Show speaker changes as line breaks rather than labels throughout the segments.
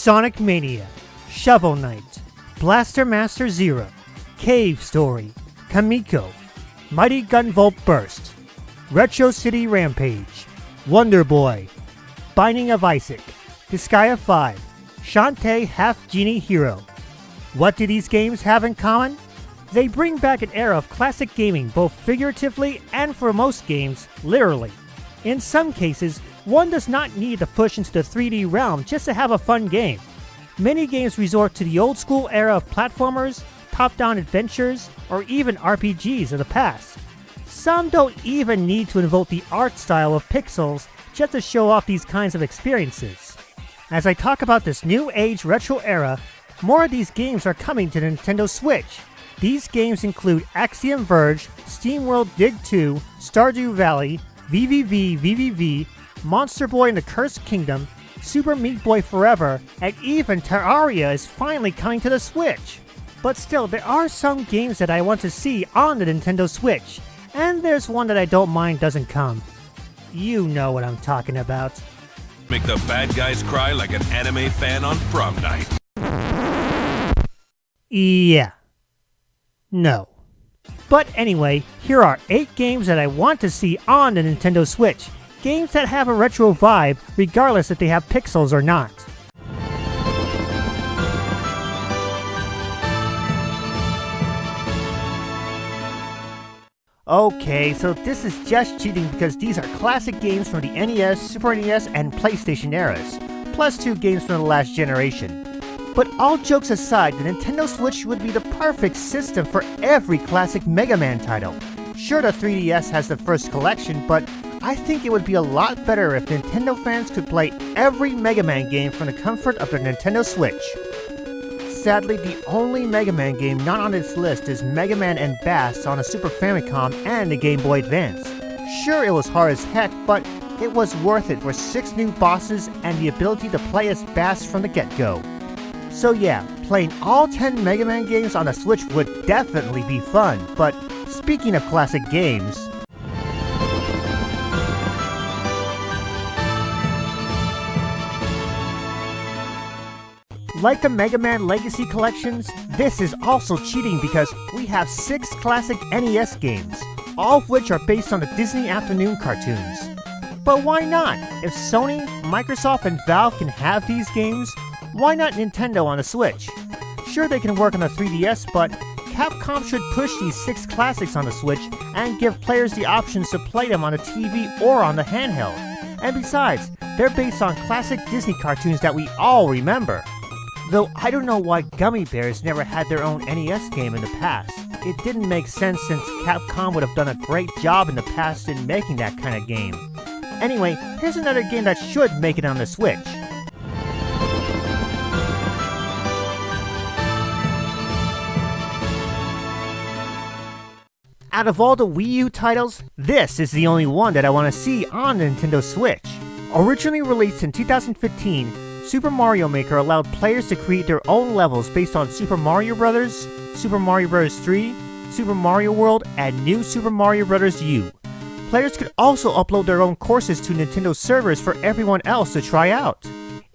Sonic Mania, Shovel Knight, Blaster Master Zero, Cave Story, Kamiko, Mighty Gunvolt Burst, Retro City Rampage, Wonder Boy, Binding of Isaac, Disgaea 5, Shantae Half Genie Hero. What do these games have in common? They bring back an era of classic gaming both figuratively and, for most games, literally. In some cases, one does not need to push into the 3D realm just to have a fun game. Many games resort to the old school era of platformers, top-down adventures, or even RPGs of the past. Some don't even need to invoke the art style of pixels just to show off these kinds of experiences. As I talk about this new age retro era, more of these games are coming to the Nintendo Switch. These games include Axiom Verge, SteamWorld Dig 2, Stardew Valley, VVV, Monster Boy and the Cursed Kingdom, Super Meat Boy Forever, and even Terraria is finally coming to the Switch. But still, there are some games that I want to see on the Nintendo Switch, and there's one that I don't mind doesn't come. You know what I'm talking about.
Make the bad guys cry like an anime fan on prom night.
Yeah. No. But anyway, here are 8 games that I want to see on the Nintendo Switch. Games that have a retro vibe, regardless if they have pixels or not. Okay, so this is just cheating because these are classic games from the NES, Super NES, and PlayStation eras, plus 2 games from the last generation. But all jokes aside, the Nintendo Switch would be the perfect system for every classic Mega Man title. Sure, the 3DS has the first collection, but I think it would be a lot better if Nintendo fans could play every Mega Man game from the comfort of their Nintendo Switch. Sadly, the only Mega Man game not on this list is Mega Man and Bass on a Super Famicom and the Game Boy Advance. Sure, it was hard as heck, but it was worth it for 6 new bosses and the ability to play as Bass from the get-go. So yeah, playing all 10 Mega Man games on the Switch would definitely be fun, but speaking of classic games, like the Mega Man Legacy collections, this is also cheating because we have 6 classic NES games, all of which are based on the Disney Afternoon cartoons. But why not? If Sony, Microsoft, and Valve can have these games, why not Nintendo on the Switch? Sure, they can work on the 3DS, but Capcom should push these 6 classics on the Switch and give players the options to play them on the TV or on the handheld. And besides, they're based on classic Disney cartoons that we all remember. Though I don't know why Gummy Bears never had their own NES game in the past. It didn't make sense since Capcom would have done a great job in the past in making that kind of game. Anyway, here's another game that should make it on the Switch. Out of all the Wii U titles, this is the only one that I want to see on the Nintendo Switch. Originally released in 2015, Super Mario Maker allowed players to create their own levels based on Super Mario Bros., Super Mario Bros. 3, Super Mario World, and New Super Mario Bros. U. Players could also upload their own courses to Nintendo servers for everyone else to try out.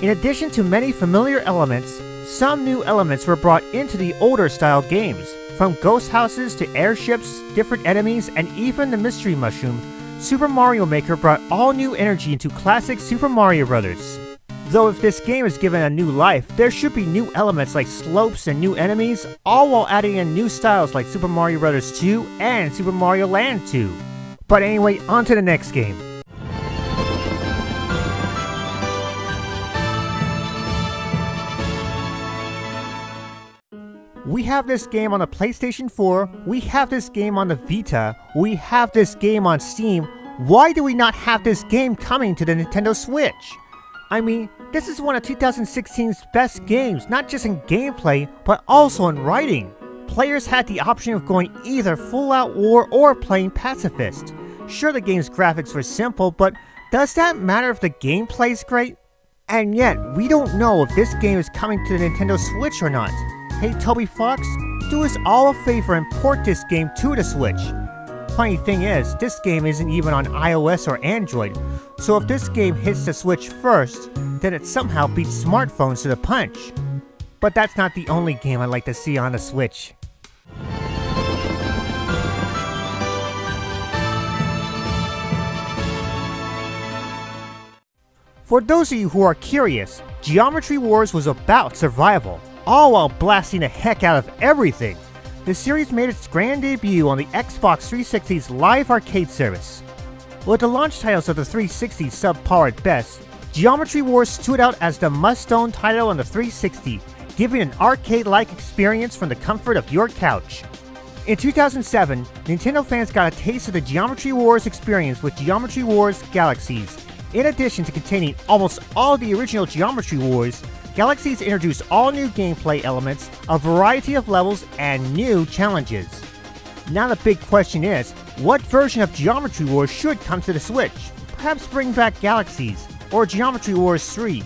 In addition to many familiar elements, some new elements were brought into the older style games. From ghost houses to airships, different enemies, and even the mystery mushroom, Super Mario Maker brought all new energy into classic Super Mario Bros. Though if this game is given a new life, there should be new elements like slopes and new enemies, all while adding in new styles like Super Mario Bros. 2 and Super Mario Land 2. But anyway, on to the next game. We have this game on the PlayStation 4, we have this game on the Vita, we have this game on Steam. Why do we not have this game coming to the Nintendo Switch? I mean, this is one of 2016's best games, not just in gameplay, but also in writing. Players had the option of going either full-out war or playing pacifist. Sure, the game's graphics were simple, but does that matter if the gameplay's great? And yet, we don't know if this game is coming to the Nintendo Switch or not. Hey Toby Fox, do us all a favor and port this game to the Switch. Funny thing is, this game isn't even on iOS or Android. So if this game hits the Switch first, then it somehow beats smartphones to the punch. But that's not the only game I'd like to see on the Switch. For those of you who are curious, Geometry Wars was about survival, all while blasting the heck out of everything. The series made its grand debut on the Xbox 360's live arcade service. With the launch titles of the 360 subpar at best, Geometry Wars stood out as the must-own title on the 360, giving an arcade-like experience from the comfort of your couch. In 2007, Nintendo fans got a taste of the Geometry Wars experience with Geometry Wars Galaxies. In addition to containing almost all the original Geometry Wars, Galaxies introduced all new gameplay elements, a variety of levels, and new challenges. Now the big question is, what version of Geometry Wars should come to the Switch? Perhaps bring back Galaxies, or Geometry Wars 3.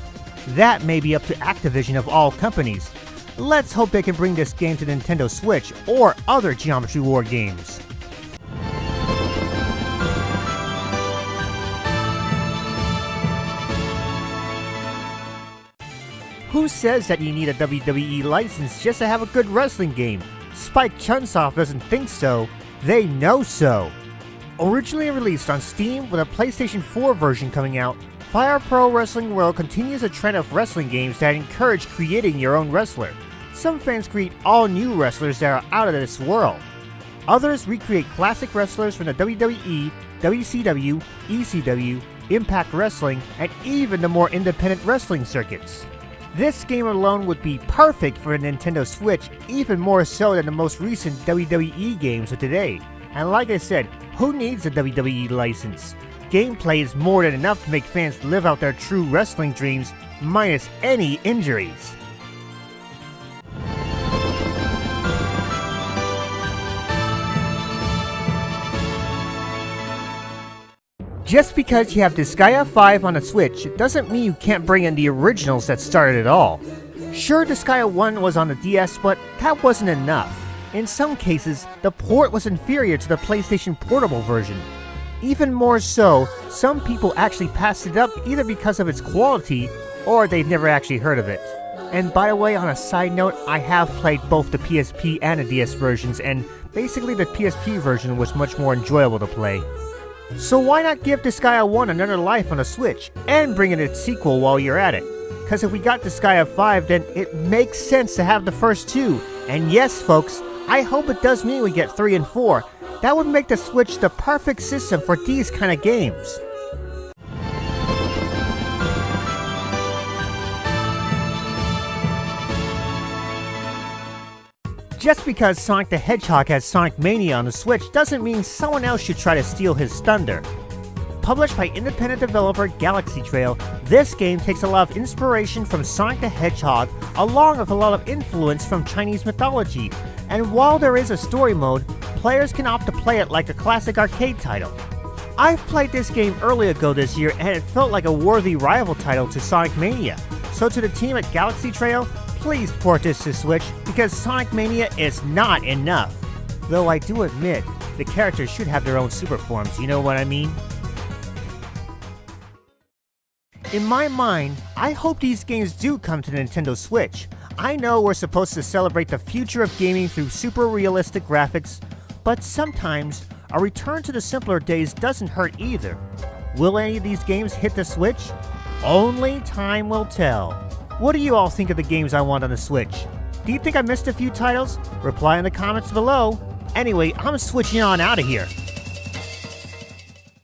That may be up to Activision of all companies. Let's hope they can bring this game to Nintendo Switch or other Geometry War games. Who says that you need a WWE license just to have a good wrestling game? Spike Chunsoft doesn't think so. They know so. Originally released on Steam with a PlayStation 4 version coming out, Fire Pro Wrestling World continues a trend of wrestling games that encourage creating your own wrestler. Some fans create all new wrestlers that are out of this world. Others recreate classic wrestlers from the WWE, WCW, ECW, Impact Wrestling, and even the more independent wrestling circuits. This game alone would be perfect for a Nintendo Switch, even more so than the most recent WWE games of today. And like I said, who needs a WWE license? Gameplay is more than enough to make fans live out their true wrestling dreams, minus any injuries. Just because you have Disgaea 5 on the Switch doesn't mean you can't bring in the originals that started it all. Sure, Disgaea 1 was on the DS, but that wasn't enough. In some cases, the port was inferior to the PlayStation Portable version. Even more so, some people actually passed it up either because of its quality, or they've never actually heard of it. And by the way, on a side note, I have played both the PSP and the DS versions, and basically the PSP version was much more enjoyable to play. So why not give Disgaea 1 another life on the Switch, and bring in its sequel while you're at it? Cause if we got Disgaea 5, then it makes sense to have the first two. And yes folks, I hope it does mean we get 3 and 4. That would make the Switch the perfect system for these kind of games. Just because Sonic the Hedgehog has Sonic Mania on the Switch doesn't mean someone else should try to steal his thunder. Published by independent developer Galaxy Trail, this game takes a lot of inspiration from Sonic the Hedgehog, along with a lot of influence from Chinese mythology, and while there is a story mode, players can opt to play it like a classic arcade title. I've played this game early ago this year and it felt like a worthy rival title to Sonic Mania, so to the team at Galaxy Trail, please port this to Switch, because Sonic Mania is not enough. Though I do admit, the characters should have their own super forms, you know what I mean? In my mind, I hope these games do come to Nintendo Switch. I know we're supposed to celebrate the future of gaming through super realistic graphics, but sometimes a return to the simpler days doesn't hurt either. Will any of these games hit the Switch? Only time will tell. What do you all think of the games I want on the Switch? Do you think I missed a few titles? Reply in the comments below. Anyway, I'm switching on out of here.